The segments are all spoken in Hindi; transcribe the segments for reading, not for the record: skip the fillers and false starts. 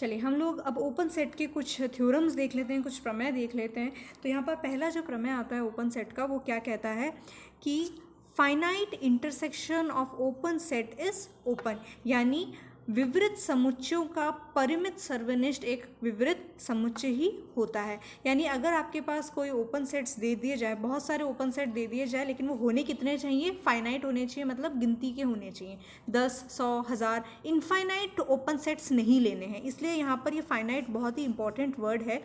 चलिए हम लोग अब ओपन सेट के कुछ थ्योरम्स देख लेते हैं, कुछ प्रमेय देख लेते हैं। तो यहाँ पर पहला जो प्रमेय आता है ओपन सेट का वो क्या कहता है कि finite intersection of open set is open, यानी विवृत समुच्चयों का परिमित सर्वनिष्ठ एक विवृत समुच्चय ही होता है। यानी अगर आपके पास कोई ओपन सेट्स दे दिए जाए, बहुत सारे ओपन सेट दे दिए जाए, लेकिन वो होने कितने चाहिए, फाइनाइट होने चाहिए, मतलब गिनती के होने चाहिए, 10, 100, 1000। इनफाइनाइट ओपन सेट्स नहीं लेने हैं, इसलिए यहाँ पर ये फाइनाइट बहुत ही इंपॉर्टेंट वर्ड है।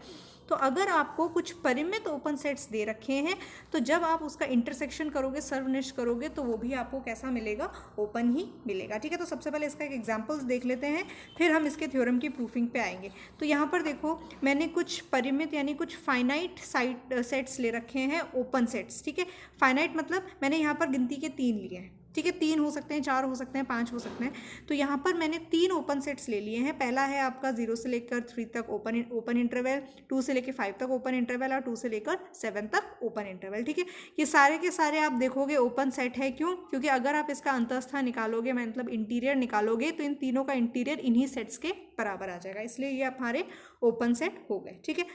तो अगर आपको कुछ परिमित ओपन सेट्स दे रखे हैं तो जब आप उसका इंटरसेक्शन करोगे, सर्वनिष्ठ करोगे, तो वो भी आपको कैसा मिलेगा, ओपन ही मिलेगा। ठीक है, तो सबसे पहले इसका एक एग्जांपल्स देख लेते हैं, फिर हम इसके थ्योरम की प्रूफिंग पे आएंगे। तो यहाँ पर देखो मैंने कुछ परिमित यानी कुछ फाइनाइट सेट्स ले रखे हैं, ओपन सेट्स। ठीक है, फाइनाइट मतलब मैंने यहाँ पर गिनती के 3 लिए हैं। ठीक है, 3 हो सकते हैं, 4 हो सकते हैं, 5 हो सकते हैं। तो यहाँ पर मैंने 3 ओपन सेट्स ले लिए हैं। पहला है आपका 0 से लेकर 3 तक ओपन इंटरवल, 2 से लेकर 5 तक ओपन इंटरवल और 2 से लेकर 7 तक ओपन इंटरवल। ठीक है, ये सारे के सारे आप देखोगे ओपन सेट है। क्यों? क्योंकि अगर आप इसका अंतःस्थान निकालोगे, मतलब इंटीरियर निकालोगे, तो इन तीनों का इंटीरियर इन्हीं सेट्स के बराबर आ जाएगा, इसलिए ये हमारे ओपन सेट हो गए। ठीक है,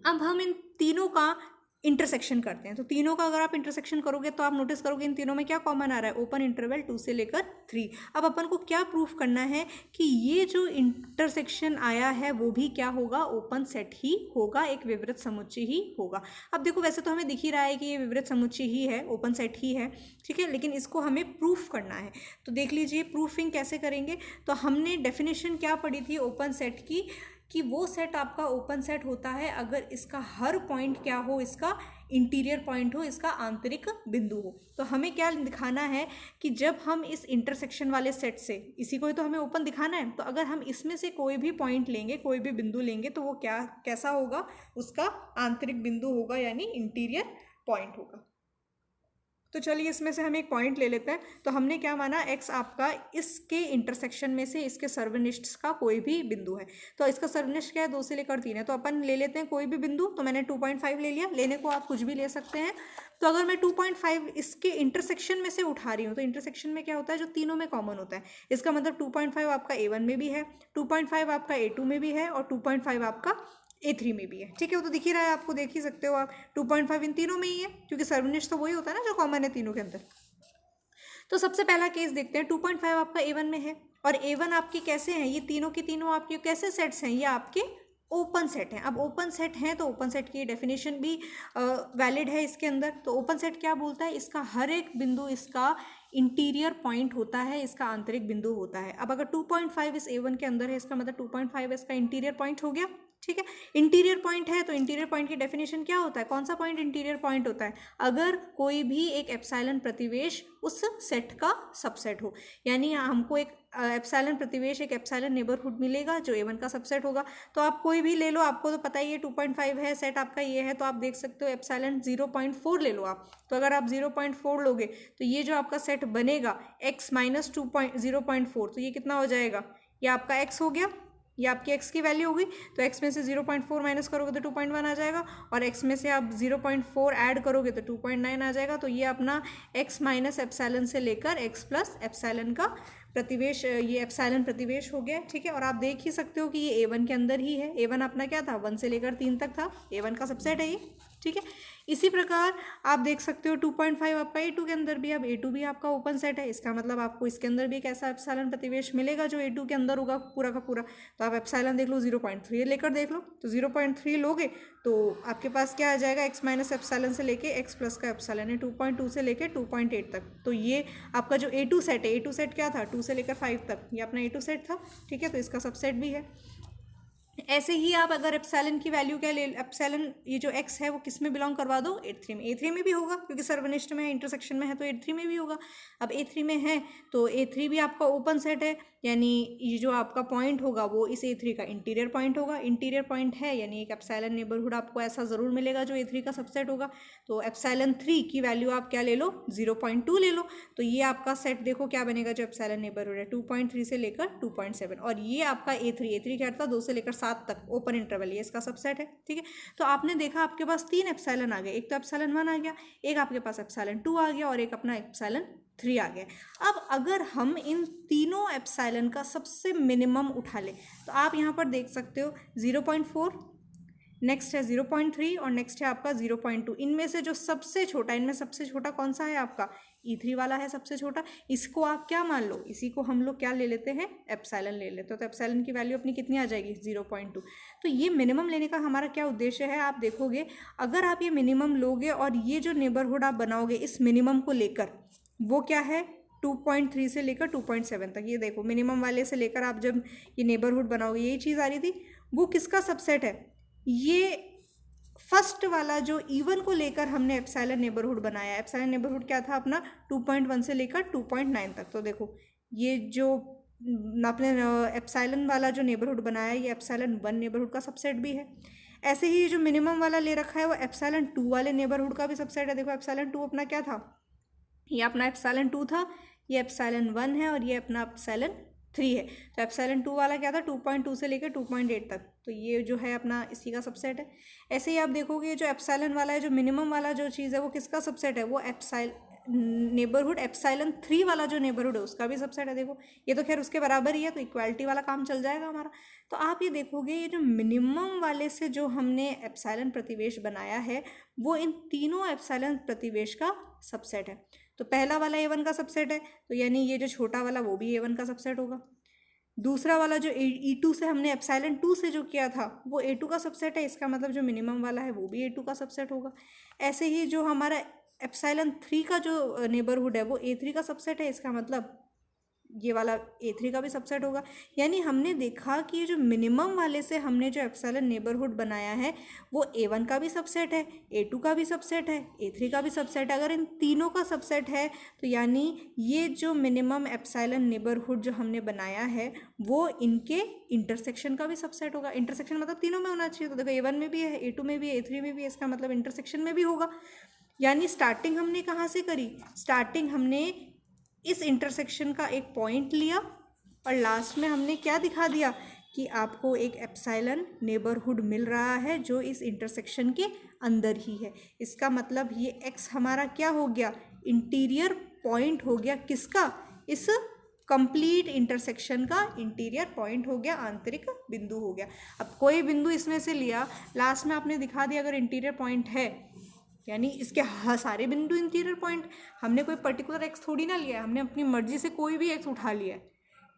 अब हम इन तीनों का इंटरसेक्शन करते हैं। तो तीनों का अगर आप इंटरसेक्शन करोगे तो आप नोटिस करोगे इन तीनों में क्या कॉमन आ रहा है, ओपन इंटरवल 2 से लेकर 3। अब अपन को क्या प्रूफ करना है कि ये जो इंटरसेक्शन आया है वो भी क्या होगा, ओपन सेट ही होगा, एक विवृत समुच्चय ही होगा। अब देखो वैसे तो हमें दिख ही रहा है कि ये विवृत समुच्चय ही है, ओपन सेट ही है। ठीक है, लेकिन इसको हमें प्रूफ करना है। तो देख लीजिए प्रूफिंग कैसे करेंगे। तो हमने डेफिनेशन क्या पढ़ी थी ओपन सेट की, कि वो सेट आपका ओपन सेट होता है अगर इसका हर पॉइंट क्या हो, इसका इंटीरियर पॉइंट हो, इसका आंतरिक बिंदु हो। तो हमें क्या दिखाना है कि जब हम इस इंटरसेक्शन वाले सेट से, इसी को ही तो हमें ओपन दिखाना है, तो अगर हम इसमें से कोई भी पॉइंट लेंगे, कोई भी बिंदु लेंगे, तो वो क्या कैसा होगा, उसका आंतरिक बिंदु होगा, यानी इंटीरियर पॉइंट होगा। तो चलिए इसमें से हम एक पॉइंट ले लेते हैं। तो हमने क्या माना, x आपका इसके इंटरसेक्शन में से इसके सर्वनिष्ठ का कोई भी बिंदु है। तो इसका सर्वनिष्ठ क्या है, 2 से लेकर 3 है। तो अपन ले लेते हैं कोई भी बिंदु। तो मैंने 2.5 ले लिया, लेने को आप कुछ भी ले सकते हैं। तो अगर मैं 2.5 इसके इंटरसेक्शन में से उठा रही हूँ, तो इंटरसेक्शन में क्या होता है, जो तीनों में कॉमन होता है। इसका मतलब 2.5 आपका A1 में भी है, 2.5 आपका A2 में भी है और 2.5 आपका A3 में भी है। ठीक है, वो तो दिख ही रहा है आपको, देख ही सकते हो आप, 2.5 इन तीनों में ही है, क्योंकि सर्वनिष्ठ तो वही होता है ना जो कॉमन है तीनों के अंदर। तो सबसे पहला केस देखते हैं, 2.5 आपका A1 में है और A1 आपके कैसे हैं, ये तीनों के तीनों आपके कैसे सेट्स हैं, ये आपके ओपन सेट हैं। अब ओपन सेट हैं तो ओपन सेट की डेफिनेशन भी वैलिड है इसके अंदर। तो ओपन सेट क्या बोलता है, इसका हर एक बिंदु इसका इंटीरियर पॉइंट होता है, इसका आंतरिक बिंदु होता है। अब अगर 2.5 इस A1 के अंदर है, इसका मतलब 2.5 इसका इंटीरियर पॉइंट हो गया। ठीक है, इंटीरियर पॉइंट है तो इंटीरियर पॉइंट की डेफिनेशन क्या होता है, कौन सा पॉइंट इंटीरियर पॉइंट होता है, अगर कोई भी एक एप्सिलॉन प्रतिवेश उस सेट का सबसेट हो। यानी हमको एक एप्सिलॉन प्रतिवेश, एक एप्सिलॉन नेबरहुड मिलेगा जो A1 का सबसेट होगा। तो आप कोई भी ले लो, आपको तो पता ही है 2.5 है, सेट आपका ये है, तो आप देख सकते हो एप्सिलॉन 0.4 ले लो आप। तो अगर आप 0.4 लोगे तो ये जो आपका सेट बनेगा x माइनस 0.4, तो ये कितना हो जाएगा, ये आपका x हो गया, ये आपकी x की वैल्यू होगी। तो x में से 0.4 माइनस करोगे तो 2.1 आ जाएगा, और x में से आप 0.4 ऐड करोगे तो 2.9 आ जाएगा। तो ये अपना x माइनस एप्सिलॉन से लेकर x प्लस एप्सिलॉन का प्रतिवेश, ये एप्सिलॉन प्रतिवेश हो गया। ठीक है, और आप देख ही सकते हो कि ये A1 के अंदर ही है। A1 अपना क्या था, 1 से लेकर 3 तक था, A1 का सबसेट है ये। ठीक है, इसी प्रकार आप देख सकते हो 2.5 आपका A2 के अंदर भी। अब A2 भी आपका ओपन सेट है, इसका मतलब आपको इसके अंदर भी एक ऐसा एप्सिलॉन प्रतिवेश मिलेगा जो A2 के अंदर होगा पूरा का पूरा। तो आप एप्सिलॉन देख लो, 0.3 लेकर देख लो, तो 0.3 लोगे तो आपके पास क्या आ जाएगा, x माइनस एप्सिलॉन से लेके x प्लस का एप्सिलॉन है 2.2 से लेके 2.8 तक। तो ये आपका जो A2 सेट है, A2 सेट क्या था, 2 से लेकर 5 तक, ये अपना A2 सेट था। ठीक है, तो इसका सबसेट भी है। ऐसे ही आप अगर एप्सिलॉन की वैल्यू क्या ले, एप्सिलॉन ये जो x है वो किस में बिलोंग करवा दो, A3 में। A3 में भी होगा क्योंकि सर्वनिष्ठ में है, इंटरसेक्शन में है, तो A3 में भी होगा। अब A3 में है तो A3 भी आपका ओपन सेट है, यानी ये जो आपका पॉइंट होगा वो इस A3 का इंटीरियर पॉइंट होगा। इंटीरियर पॉइंट है यानी एक एप्सिलॉन नेबरहुड आपको ऐसा ज़रूर मिलेगा जो A3 का सबसेट होगा। तो एप्सिलॉन 3 की वैल्यू आप क्या ले लो, 0.2 ले लो। तो ये आपका सेट देखो क्या बनेगा, जो एप्सिलॉन नेबरहुड है 2.3 से लेकर 2.7, और ये आपका A3 क्या था, 2 से लेकर 7 तक ओपन इंटरवल, ये इसका सबसेट है। ठीक है, तो आपने देखा आपके पास 3 एप्सिलॉन आ गए, एक तो एप्सिलॉन 1 आ गया, एक आपके पास एप्सिलॉन 2 आ गया और एक अपना एप्सिलॉन 3 आ गया। अब अगर हम इन तीनों एप्सिलॉन का सबसे मिनिमम उठा लें तो आप यहाँ पर देख सकते हो 0.4, नेक्स्ट है 0.3 और नेक्स्ट है आपका 0.2। इनमें से जो सबसे छोटा, इनमें सबसे छोटा कौन सा है आपका, E3 वाला है सबसे छोटा। इसको आप क्या मान लो, इसी को हम लोग क्या ले लेते हैं, एप्सिलॉन ले लेते हो। तो एप्सिलॉन की वैल्यू अपनी कितनी आ जाएगी, 0.2। तो ये मिनिमम लेने का हमारा क्या उद्देश्य है, आप देखोगे अगर आप ये मिनिमम लोगे और ये जो नेबरहुड आप बनाओगे इस मिनिमम को लेकर, वो क्या है 2.3 से लेकर 2.7 तक। ये देखो मिनिमम वाले से लेकर आप जब ये नेबरहुड बनाओगे, यही चीज़ आ रही थी, वो किसका सबसेट है, ये फर्स्ट वाला जो E1 को लेकर हमने एप्सिलॉन नेबरहुड बनाया। एप्सिलॉन नेबरहुड क्या था अपना 2.1 से लेकर 2.9 तक। तो देखो ये जो आपने एप्सिलॉन वाला जो नेबरहुड बनाया, ये एप्सिलॉन 1 नेबरहुड का सबसेट भी है। ऐसे ही जो मिनिमम वाला ले रखा है वो एप्सिलॉन 2 वाले नेबरहुड का भी सबसेट है। देखो एप्सिलॉन 2 अपना क्या था, ये अपना एप्सिलॉन 2 था, ये एप्सिलॉन 1 है और ये अपना एप्सिलॉन 3 है। तो एप्सिलॉन 2 वाला क्या था 2.2 से लेकर 2.8 तक। तो ये जो है अपना इसी का सबसेट है। ऐसे ही आप देखोगे जो एप्सिलॉन वाला है, जो मिनिमम वाला जो चीज़ है वो किसका सबसेट है, वो नेबरहुड एप्सिलॉन 3 वाला जो नेबरहुड है उसका भी सबसेट है। देखो ये तो खैर उसके बराबर ही है, तो इक्वालिटी वाला काम चल जाएगा हमारा। तो आप ये देखोगे ये जो मिनिमम वाले से जो हमने एप्सिलॉन प्रतिवेश बनाया है वो इन तीनों एप्सिलॉन प्रतिवेश का सबसेट है। तो पहला वाला A1 का सबसेट है, तो यानी ये जो छोटा वाला वो भी A1 का सबसेट होगा। दूसरा वाला जो E2 से हमने एप्सिलॉन 2 से जो किया था वो A2 का सबसेट है, इसका मतलब जो मिनिमम वाला है वो भी A2 का सबसेट होगा। ऐसे ही जो हमारा एप्सिलॉन 3 का जो नेबरहुड है वो A3 का सबसेट है, इसका मतलब ये वाला A3 का भी सबसेट होगा। यानी हमने देखा कि ये जो मिनिमम वाले से हमने जो एप्सिलॉन नेबरहुड बनाया है वो A1 का भी सबसेट है, A2 का भी सबसेट है, A3 का भी सबसेट है। अगर इन तीनों का सबसेट है तो यानी ये जो मिनिमम एप्सिलॉन नेबरहुड जो हमने बनाया है वो इनके इंटरसेक्शन का भी सबसेट होगा। इंटरसेक्शन मतलब तीनों में होना चाहिए। तो देखो A1 में भी है, A2 में भी है, A3 में भी है, इसका मतलब इंटरसेक्शन में भी होगा। यानी स्टार्टिंग हमने कहाँ से करी, स्टार्टिंग हमने इस इंटरसेक्शन का एक पॉइंट लिया और लास्ट में हमने क्या दिखा दिया कि आपको एक एप्सिलॉन नेबरहुड मिल रहा है जो इस इंटरसेक्शन के अंदर ही है। इसका मतलब ये x हमारा क्या हो गया, इंटीरियर पॉइंट हो गया, किसका, इस कंप्लीट इंटरसेक्शन का इंटीरियर पॉइंट हो गया, आंतरिक बिंदु हो गया। अब कोई बिंदु इसमें से लिया, लास्ट में आपने दिखा दिया अगर इंटीरियर पॉइंट है, यानी इसके सारे बिंदु इंटीरियर पॉइंट। हमने कोई पर्टिकुलर एक्स थोड़ी ना लिया है, हमने अपनी मर्जी से कोई भी एक्स उठा लिया है,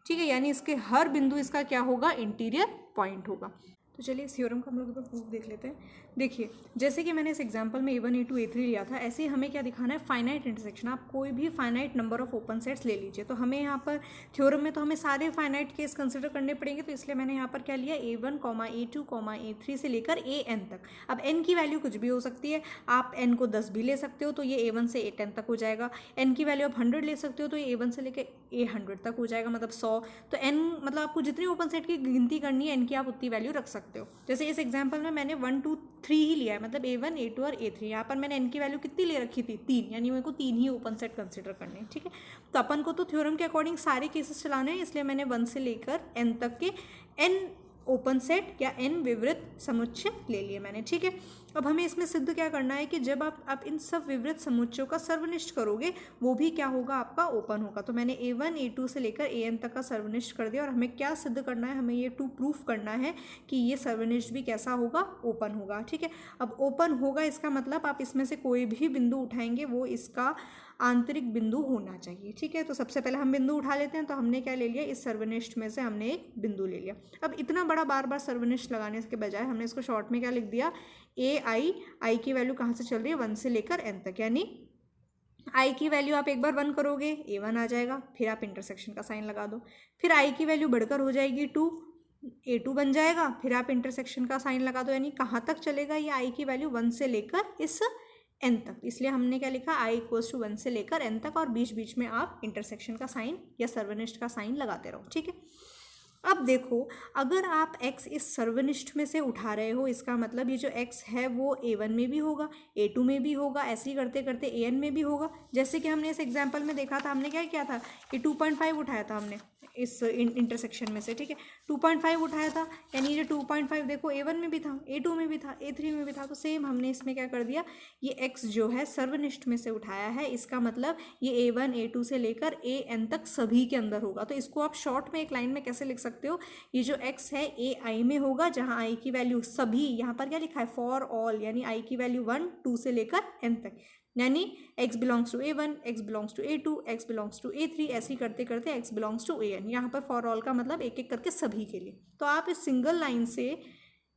ठीक है। यानी इसके हर बिंदु इसका क्या होगा, इंटीरियर पॉइंट होगा। तो चलिए इस थ्योरम का हम लोग एक बार प्रूफ देख लेते हैं। देखिए जैसे कि मैंने इस एग्जांपल में A1 A2 A3 लिया था, ऐसे ही हमें क्या दिखाना है, फाइनाइट इंटरसेक्शन। आप कोई भी finite number of open sets ले लीजिए। तो हमें यहाँ पर थ्योरम में तो हमें सारे फाइनाइट केस कंसिडर करने पड़ेंगे, तो इसलिए मैंने यहाँ पर क्या लिया, A1, A2, A3 से लेकर AN तक। अब n की वैल्यू कुछ भी हो सकती है, आप n को 10 भी ले सकते हो तो ये A1 से A10 तक हो जाएगा। n की वैल्यू आप 100 ले सकते हो तो ये A1 से लेकर A100 तक हो जाएगा, मतलब 100। तो n मतलब आपको जितनी ओपन सेट की गिनती करनी है n की आप उतनी वैल्यू रख सकते हो। जैसे इस एग्जाम्पल में मैंने 1 2 3 ही लिया है, मतलब A1 A2 और A3। यहाँ पर मैंने n की वैल्यू कितनी ले रखी थी, 3, यानी मेरे को 3 ही ओपन सेट कंसिडर करने हैं, ठीक है। तो अपन को तो थ्योरम के अकॉर्डिंग सारे केसेस चलाने हैं, इसलिए मैंने 1 से लेकर n तक के n ओपन सेट या n विवृत समुच्चय ले लिए मैंने, ठीक है। अब हमें इसमें सिद्ध क्या करना है कि जब आप इन सब विवृत समुच्चयों का सर्वनिष्ठ करोगे वो भी क्या होगा, आपका ओपन होगा। तो मैंने A1 A2 से लेकर AN तक का सर्वनिष्ठ कर दिया और हमें क्या सिद्ध करना है, हमें ये प्रूफ करना है कि ये सर्वनिष्ठ भी कैसा होगा, ओपन होगा, ठीक है। अब ओपन होगा इसका मतलब आप इसमें से कोई भी बिंदु उठाएंगे वो इसका आंतरिक बिंदु होना चाहिए, ठीक है। तो सबसे पहले हम बिंदु उठा लेते हैं। तो हमने क्या ले लिया, इस सर्वनिष्ठ में से हमने एक बिंदु ले लिया। अब इतना बड़ा बार बार सर्वनिष्ठ लगाने के बजाय हमने इसको शॉर्ट में क्या लिख दिया, आई की वैल्यू कहाँ से चल रही है, 1 से लेकर n तक। यानी आई की वैल्यू आप एक बार 1 करोगे A1 आ जाएगा, फिर आप इंटरसेक्शन का साइन लगा दो, फिर आई की वैल्यू बढ़कर हो जाएगी 2, A2 बन जाएगा, फिर आप इंटरसेक्शन का साइन लगा दो। यानी कहाँ तक चलेगा ये आई की वैल्यू, 1 से लेकर इस n तक। इसलिए हमने क्या लिखा, i = 1 से लेकर n तक, और बीच बीच में आप इंटरसेक्शन का साइन या सर्वनिष्ठ का साइन लगाते रहो, ठीक है। अब देखो अगर आप x इस सर्वनिष्ठ में से उठा रहे हो, इसका मतलब ये जो x है वो A1 में भी होगा, A2 में भी होगा, ऐसे ही करते करते AN में भी होगा। जैसे कि हमने इस एग्जाम्पल में देखा था, हमने क्या किया था, ये 2.5 उठाया था हमने, इस इंटरसेक्शन में से, ठीक है। 2.5 उठाया था, यानी ये 2.5 देखो A1 में भी था, A2 में भी था, A3 में भी था, तो सेम हमने इसमें क्या कर दिया, ये x जो है सर्वनिष्ठ में से उठाया है। इसका मतलब ये A1 A2 से लेकर AN तक सभी के अंदर होगा। तो इसको आप शॉर्ट में एक लाइन में कैसे लिख सकते हो, ये जो x है AI में होगा, जहाँ I की वैल्यू सभी, यहाँ पर क्या लिखा है फॉर ऑल, यानी I की वैल्यू 1 2 से लेकर n तक, यानी x belongs to A1, x belongs to A2, x belongs to A3, ऐसे ही करते करते x बिलोंग्स टू AN। यहाँ पर फॉर ऑल का मतलब एक एक करके सभी के लिए। तो आप इस सिंगल लाइन से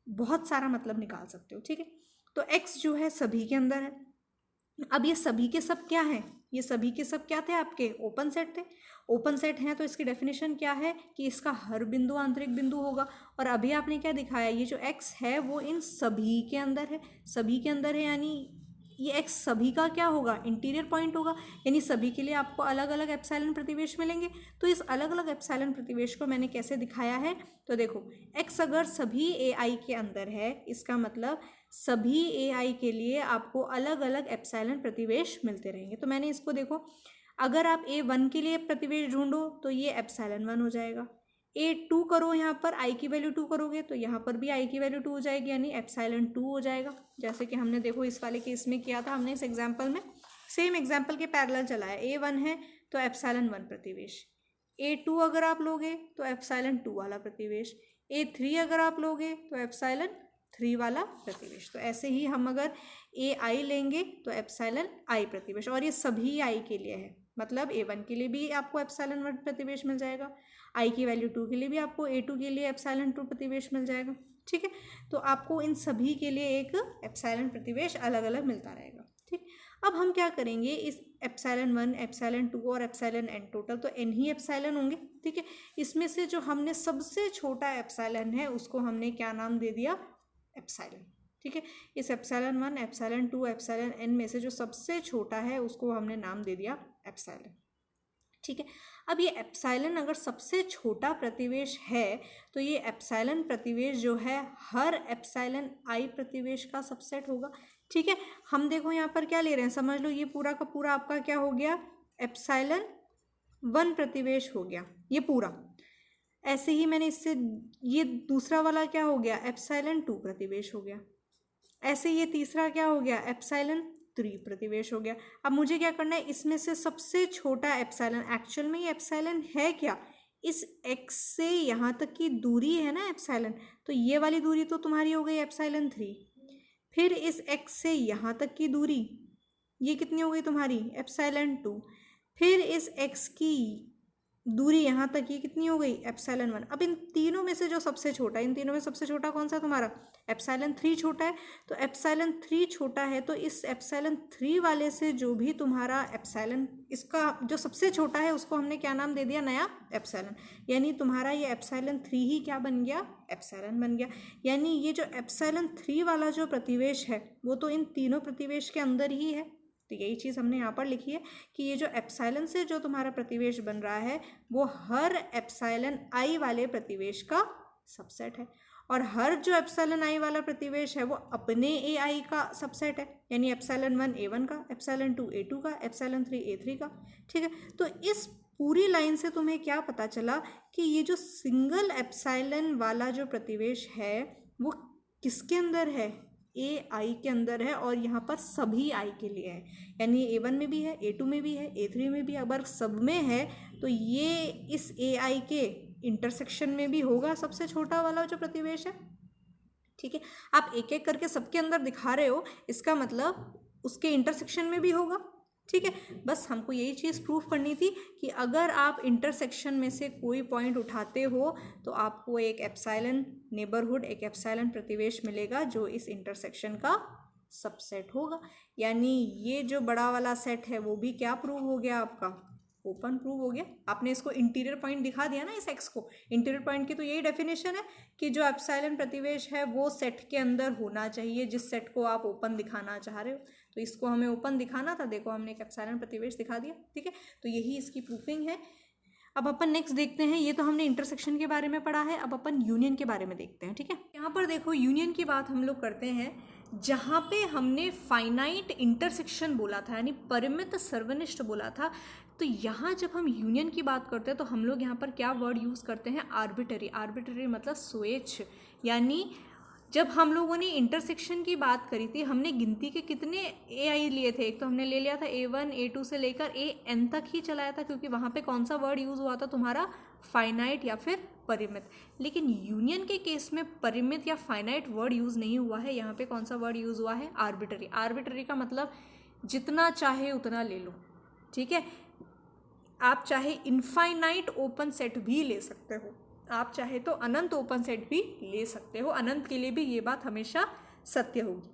बहुत सारा मतलब निकाल सकते हो, ठीक है। तो x जो है सभी के अंदर है। अब ये सभी के सब क्या है, ये सभी के सब क्या थे, आपके ओपन सेट थे। ओपन सेट हैं तो इसकी डेफिनेशन क्या है कि इसका हर बिंदु आंतरिक बिंदु होगा। और अभी आपने क्या दिखाया, ये जो x है वो इन सभी के अंदर है, सभी के अंदर है, यानी ये x सभी का क्या होगा, इंटीरियर पॉइंट होगा, यानी सभी के लिए आपको अलग अलग एप्सिलॉन प्रतिवेश मिलेंगे। तो इस अलग अलग एप्सिलॉन प्रतिवेश को मैंने कैसे दिखाया है, तो देखो x अगर सभी AI के अंदर है, इसका मतलब सभी AI के लिए आपको अलग अलग एप्सिलॉन प्रतिवेश मिलते रहेंगे। तो मैंने इसको देखो, अगर आप A1 के लिए प्रतिवेश ढूंढो तो ये एप्सिलॉन 1 हो जाएगा। A2 करो, यहाँ पर I की वैल्यू 2 करोगे तो यहाँ पर भी I की वैल्यू 2 हो जाएगी, यानी एप्सिलॉन 2 हो जाएगा। जैसे कि हमने देखो इस वाले केस में किया था, हमने इस एग्जाम्पल में सेम एग्जाम्पल के पैरेलल चलाया। A1 है तो एप्सिलॉन 1 प्रतिवेश, A2 अगर आप लोगे तो एप्सिलॉन 2 वाला प्रतिवेश, A3 अगर आप लोगे तो एप्सिलॉन 3 वाला प्रतिवेश। तो ऐसे ही हम अगर AI लेंगे तो एप्सिलॉन I प्रतिवेश, और ये सभी I के लिए है, मतलब A1 के लिए भी आपको एप्सिलॉन 1 प्रतिवेश मिल जाएगा, I की वैल्यू 2 के लिए भी आपको A2 के लिए एप्सिलॉन 2 प्रतिवेश मिल जाएगा, ठीक है। तो आपको इन सभी के लिए एक एप्सिलॉन प्रतिवेश अलग अलग मिलता रहेगा, ठीक। अब हम क्या करेंगे, इस एप्सिलॉन 1, एप्सिलॉन 2 और एप्सिलॉन n, टोटल तो n ही एप्सिलॉन होंगे, ठीक है। इसमें से जो हमने सबसे छोटा एप्सिलॉन है उसको हमने क्या नाम दे दिया, एप्सिलॉन, ठीक है। इस एप्सिलॉन 1, एप्सिलॉन 2, एप्सिलॉन n में से जो सबसे छोटा है उसको हमने नाम दे दिया एप्सिलॉन, ठीक है। अब ये एप्सिलॉन अगर सबसे छोटा प्रतिवेश है तो ये एप्सिलॉन प्रतिवेश जो है हर एप्सिलॉन I प्रतिवेश का सबसेट होगा, ठीक है। हम देखो यहाँ पर क्या ले रहे हैं, समझ लो ये पूरा का पूरा आपका क्या हो गया, एप्सिलॉन 1 प्रतिवेश हो गया ये पूरा। ऐसे ही मैंने इससे ये दूसरा वाला क्या हो गया, एप्सिलॉन 2 प्रतिवेश हो गया। ऐसे ये तीसरा क्या हो गया, एप्सिलॉन 3 प्रतिवेश हो गया। अब मुझे क्या करना है, इसमें से सबसे छोटा एप्सिलॉन, एक्चुअल में ये एप्सिलॉन है क्या, इस x से यहाँ तक की दूरी है ना एप्सिलॉन, तो ये वाली दूरी तो तुम्हारी हो गई एप्सिलॉन 3। फिर इस x से यहाँ तक की दूरी ये कितनी हो गई तुम्हारी, एप्सिलॉन 2। फिर इस x की दूरी यहाँ तक ये कितनी हो गई, एप्सिलॉन 1। अब इन तीनों में से जो सबसे छोटा, इन तीनों में सबसे छोटा कौन सा तुम्हारा, एप्सिलॉन 3 छोटा है। तो एप्सिलॉन 3 छोटा है तो इस एप्सिलॉन 3 वाले से जो भी तुम्हारा एप्सिलॉन, इसका जो सबसे छोटा है उसको हमने क्या नाम दे दिया, नया एप्सिलॉन, यानी तुम्हारा ये एप्सिलॉन 3 ही क्या बन गया, एप्सिलॉन बन गया। यानी ये जो एप्सिलॉन 3 वाला जो प्रतिवेश है वो तो इन तीनों प्रतिवेश के अंदर ही है। तो यही चीज़ हमने यहाँ पर लिखी है कि ये जो एप्सिलॉन से जो तुम्हारा प्रतिवेश बन रहा है वो हर एप्सिलॉन I वाले प्रतिवेश का सबसेट है, और हर जो एप्सिलॉन I वाला प्रतिवेश है वो अपने AI का सबसेट है, यानी एप्सिलॉन 1 A1 का, एप्सिलॉन 2 A2 का, एप्सिलॉन 3 A3 का, ठीक है। तो इस पूरी लाइन से तुम्हें क्या पता चला कि ये जो सिंगल एप्सिलॉन वाला जो प्रतिवेश है वो किसके अंदर है, AI के अंदर है, और यहाँ पर सभी I के लिए है, यानी A1 में भी है, A2 में भी है, A3 में भी, अगर सब में है तो ये इस AI के इंटरसेक्शन में भी होगा सबसे छोटा वाला जो प्रतिवेश है, ठीक है। आप एक एक करके सबके अंदर दिखा रहे हो, इसका मतलब उसके इंटरसेक्शन में भी होगा, ठीक है। बस हमको यही चीज़ प्रूफ करनी थी कि अगर आप इंटरसेक्शन में से कोई पॉइंट उठाते हो तो आपको एक एप्सिलॉन नेबरहुड, एक एप्सिलॉन प्रतिवेश मिलेगा जो इस इंटरसेक्शन का सबसेट होगा। यानी ये जो बड़ा वाला सेट है वो भी क्या प्रूव हो गया, आपका ओपन प्रूव हो गया। आपने इसको इंटीरियर पॉइंट दिखा दिया ना इस एक्स को, इंटीरियर पॉइंट की तो यही डेफिनेशन है कि जो एप्सिलॉन प्रतिवेश है वो सेट के अंदर होना चाहिए जिस सेट को आप ओपन दिखाना चाह रहे हो। तो इसको हमें ओपन दिखाना था, देखो हमने एक एप्सिलॉन प्रतिवेश दिखा दिया, ठीक है। तो यही इसकी प्रूफिंग है। अब अपन नेक्स्ट देखते हैं, ये तो हमने इंटरसेक्शन के बारे में पढ़ा है, अब अपन यूनियन के बारे में देखते हैं, ठीक है। यहाँ पर देखो यूनियन की बात हम लोग करते हैं जहाँ पे हमने फाइनाइट इंटरसेक्शन बोला था, यानी परिमित सर्वनिष्ठ बोला था। तो यहाँ जब हम यूनियन की बात करते हैं तो हम लोग यहाँ पर क्या वर्ड यूज़ करते हैं, आर्बिटरी। आर्बिटरी मतलब स्वेच्छ, यानी जब हम लोगों ने इंटरसेक्शन की बात करी थी, हमने गिनती के कितने ए आई लिए थे, एक तो हमने ले लिया था A1 A2 से लेकर AN तक ही चलाया था, क्योंकि वहाँ पे कौन सा वर्ड यूज़ हुआ था तुम्हारा, फाइनाइट या फिर परिमित। लेकिन यूनियन के केस में परिमित या फाइनाइट वर्ड यूज़ नहीं हुआ है, यहाँ पे कौन सा वर्ड यूज़ हुआ है, आर्बिटरी। आर्बिटरी का मतलब जितना चाहे उतना ले लो, ठीक है। आप चाहे इनफाइनाइट ओपन सेट भी ले सकते हो, आप चाहे तो अनंत ओपन सेट भी ले सकते हो, अनंत के लिए भी ये बात हमेशा सत्य होगी।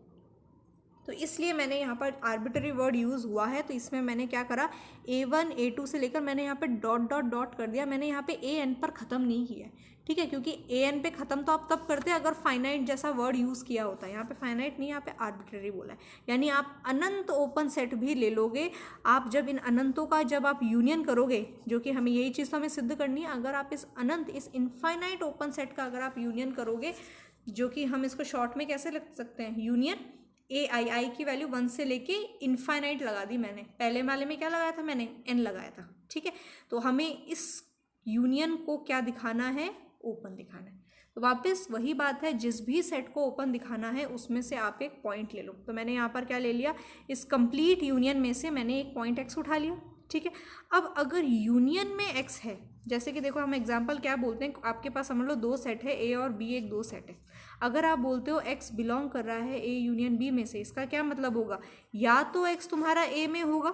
तो इसलिए मैंने यहाँ पर आर्बिटरी वर्ड यूज़ हुआ है, तो इसमें मैंने क्या करा, A1 A2 से लेकर मैंने यहाँ पे डॉट डॉट डॉट कर दिया, मैंने यहाँ पे AN पर ख़त्म नहीं किया, ठीक है, क्योंकि AN पे ख़त्म तो आप तब करते हैं अगर फाइनाइट जैसा वर्ड यूज़ किया होता है। यहाँ पे फाइनाइट नहीं, यहाँ पे आर्बिटरी बोला है, यानी आप अनंत ओपन सेट भी ले लोगे। आप जब इन अनंतों का जब आप यूनियन करोगे, जो कि हमें यही चीज़ तो हमें सिद्ध करनी है, अगर आप इस अनंत, इस इनफाइनाइट ओपन सेट का अगर आप यूनियन करोगे, जो कि हम इसको शॉर्ट में कैसे लिख सकते हैं, यूनियन आई की वैल्यू 1 से लेके इनफाइनाइट लगा दी मैंने, पहले वाले में क्या लगाया था मैंने, n लगाया था, ठीक है। तो हमें इस यूनियन को क्या दिखाना है, ओपन दिखाना है। तो वापस वही बात है, जिस भी सेट को ओपन दिखाना है उसमें से आप एक पॉइंट ले लो। तो मैंने यहाँ पर क्या ले लिया, इस कंप्लीट यूनियन में से मैंने एक पॉइंट x उठा लिया, ठीक है। अब अगर यूनियन में x है, जैसे कि देखो हम एग्जाम्पल क्या बोलते हैं, आपके पास समझ लो दो सेट है, A और B एक दो सेट है। अगर आप बोलते हो x बिलोंग कर रहा है A यूनियन B में से, इसका क्या मतलब होगा, या तो x तुम्हारा A में होगा,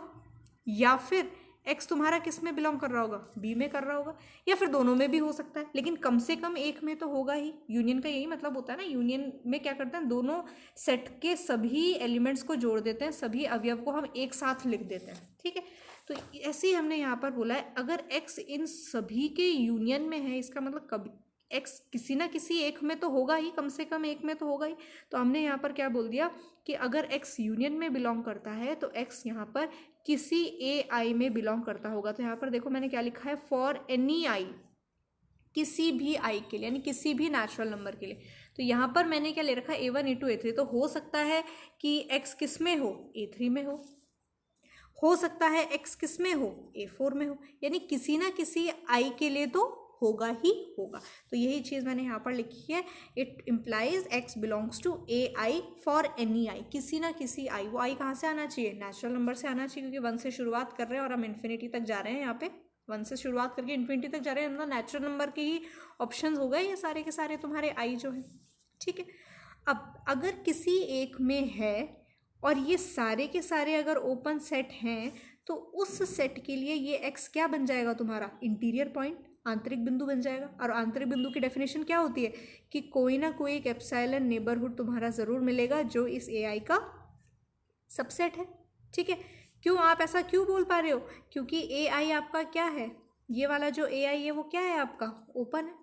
या फिर x तुम्हारा किस में बिलोंग कर रहा होगा, B में कर रहा होगा, या फिर दोनों में भी हो सकता है, लेकिन कम से कम एक में तो होगा ही। यूनियन का यही मतलब होता है ना, यूनियन में क्या करते हैं, दोनों सेट के सभी एलिमेंट्स को जोड़ देते हैं, सभी अवयव को हम एक साथ लिख देते हैं, ठीक है। तो ऐसे ही हमने यहाँ पर बोला है, अगर x इन सभी के यूनियन में है, इसका मतलब कभी x किसी ना किसी एक में तो होगा ही, कम से कम एक में तो होगा ही। तो हमने यहाँ पर क्या बोल दिया कि अगर x यूनियन में बिलोंग करता है तो x यहाँ पर किसी ai में बिलोंग करता होगा। तो यहाँ पर देखो मैंने क्या लिखा है, फॉर एनी i, किसी भी i के लिए, यानी किसी भी नेचुरल नंबर के लिए। तो यहाँ पर मैंने क्या ले रखा है, A1 A2 A3। तो हो सकता है कि x किस में हो, A3 में हो सकता है x किस में हो, A4 में हो, यानी किसी ना किसी i के लिए तो होगा ही होगा। तो यही चीज़ मैंने यहाँ पर लिखी है, it implies x belongs to AI for any i, किसी ना किसी i। वो i कहाँ से आना चाहिए, नेचुरल नंबर से आना चाहिए, क्योंकि 1 से शुरुआत कर रहे हैं और हम इन्फिनिटी तक जा रहे हैं। यहाँ पे 1 से शुरुआत करके इन्फिनिटी तक जा रहे हैं, मतलब नेचुरल नंबर के ही ऑप्शन हो गए ये सारे के सारे तुम्हारे i जो है, ठीक है। अब अगर किसी एक में है और ये सारे के सारे अगर ओपन सेट हैं, तो उस सेट के लिए ये x क्या बन जाएगा तुम्हारा, इंटीरियर पॉइंट, आंतरिक बिंदु बन जाएगा। और आंतरिक बिंदु की डेफिनेशन क्या होती है कि कोई ना कोई एक एप्सिलॉन नेबरहुड तुम्हारा ज़रूर मिलेगा जो इस AI का सबसेट है, ठीक है। क्यों आप ऐसा क्यों बोल पा रहे हो, क्योंकि AI आपका क्या है, ये वाला जो AI है वो क्या है आपका, ओपन है।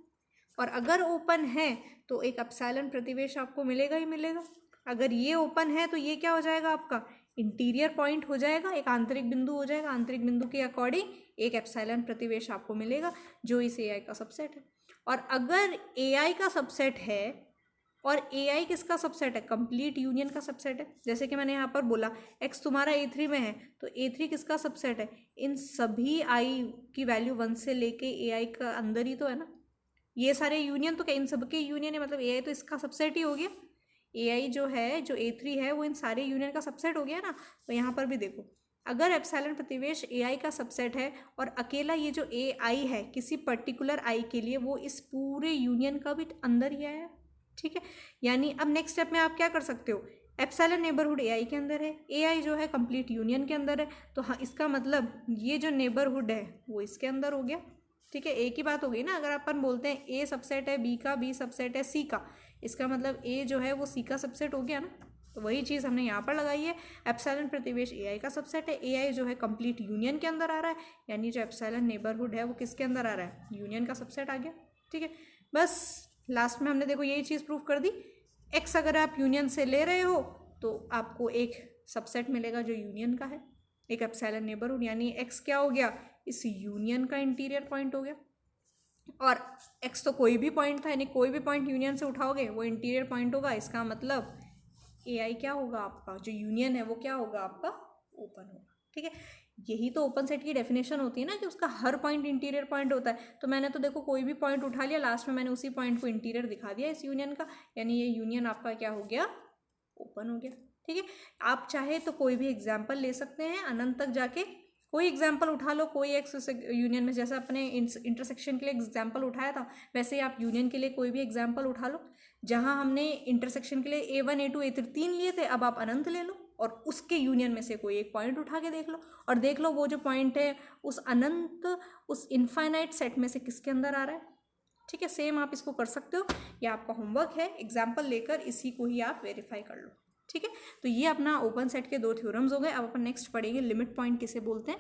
और अगर ओपन है तो एक एप्सिलॉन प्रतिवेश आपको मिलेगा ही मिलेगा। अगर ये ओपन है तो ये क्या हो जाएगा आपका, इंटीरियर पॉइंट हो जाएगा, एक आंतरिक बिंदु हो जाएगा। आंतरिक बिंदु के अकॉर्डिंग एक एप्सिलॉन प्रतिवेश आपको मिलेगा जो इस AI का सबसेट है। और अगर AI का सबसेट है और AI किसका सबसेट है, कंप्लीट यूनियन का सबसेट है। जैसे कि मैंने यहाँ पर बोला x तुम्हारा A3 में है, तो A3 किसका सबसेट है, इन सभी i की वैल्यू 1 से लेके AI का अंदर ही तो है ना, ये सारे यूनियन तो क्या इन सबके यूनियन है, मतलब AI तो इसका सबसेट ही हो गया। AI जो है, जो A3 है, वो इन सारे यूनियन का सबसेट हो गया ना। तो यहाँ पर भी देखो, अगर एप्सिलॉन प्रतिवेश AI का सबसेट है और अकेला ये जो AI है किसी पर्टिकुलर i के लिए, वो इस पूरे यूनियन का भी अंदर ही आया, ठीक है। यानी अब नेक्स्ट स्टेप में आप क्या कर सकते हो, एप्सिलॉन नेबरहुड AI के अंदर है, AI जो है कंप्लीट यूनियन के अंदर है, तो हाँ इसका मतलब ये जो नेबरहुड है वो इसके अंदर हो गया, ठीक है। एक ही बात हो गई ना। अगर अपन बोलते हैं A सबसेट है B का, B सबसेट है C का, इसका मतलब A जो है वो C का सबसेट हो गया ना। तो वही चीज़ हमने यहाँ पर लगाई है, एप्सिलॉन प्रतिवेश AI का सबसेट है, AI जो है कंप्लीट यूनियन के अंदर आ रहा है, यानी जो एप्सिलॉन नेबरहुड है वो किसके अंदर आ रहा है, यूनियन का सबसेट आ गया, ठीक है। बस लास्ट में हमने देखो यही चीज़ प्रूव कर दी, x अगर आप यूनियन से ले रहे हो तो आपको एक सबसेट मिलेगा जो यूनियन का है, एक एप्सिलॉन नेबरहुड, यानी एक्स क्या हो गया, इस यूनियन का इंटीरियर पॉइंट हो गया। और एक्स तो कोई भी पॉइंट था, यानी कोई भी पॉइंट यूनियन से उठाओगे वो इंटीरियर पॉइंट होगा। इसका मतलब ए आई क्या होगा आपका, जो यूनियन है वो क्या होगा आपका, ओपन होगा। ठीक है, यही तो ओपन सेट की डेफिनेशन होती है ना, कि उसका हर पॉइंट इंटीरियर पॉइंट होता है। तो मैंने तो देखो कोई भी पॉइंट उठा लिया, लास्ट में मैंने उसी पॉइंट को इंटीरियर दिखा दिया इस यूनियन का, यानी ये यूनियन आपका क्या हो गया, ओपन हो गया। ठीक है, आप चाहे तो कोई भी एग्जाम्पल ले सकते हैं अनंत तक जाके, कोई एग्जाम्पल उठा लो, कोई एक्स यूनियन में, जैसे अपने इंटरसेक्शन के लिए एग्जाम्पल उठाया था वैसे ही आप यूनियन के लिए कोई भी एग्जाम्पल उठा लो। जहां हमने इंटरसेक्शन के लिए A1 A2 A3 3 लिए थे, अब आप अनंत ले लो और उसके यूनियन में से कोई एक पॉइंट उठा के देख लो, और देख लो वो जो पॉइंट है उस अनंत, उस इनफाइनाइट सेट में से किसके अंदर आ रहा है। ठीक है, सेम आप इसको कर सकते हो, ये आपका होमवर्क है, एग्जाम्पल लेकर इसी को ही आप वेरीफाई कर लो। ठीक है, तो ये अपना ओपन सेट के 2 थ्योरम्स हो गए। अब अपन नेक्स्ट पढ़ेंगे लिमिट पॉइंट किसे बोलते हैं।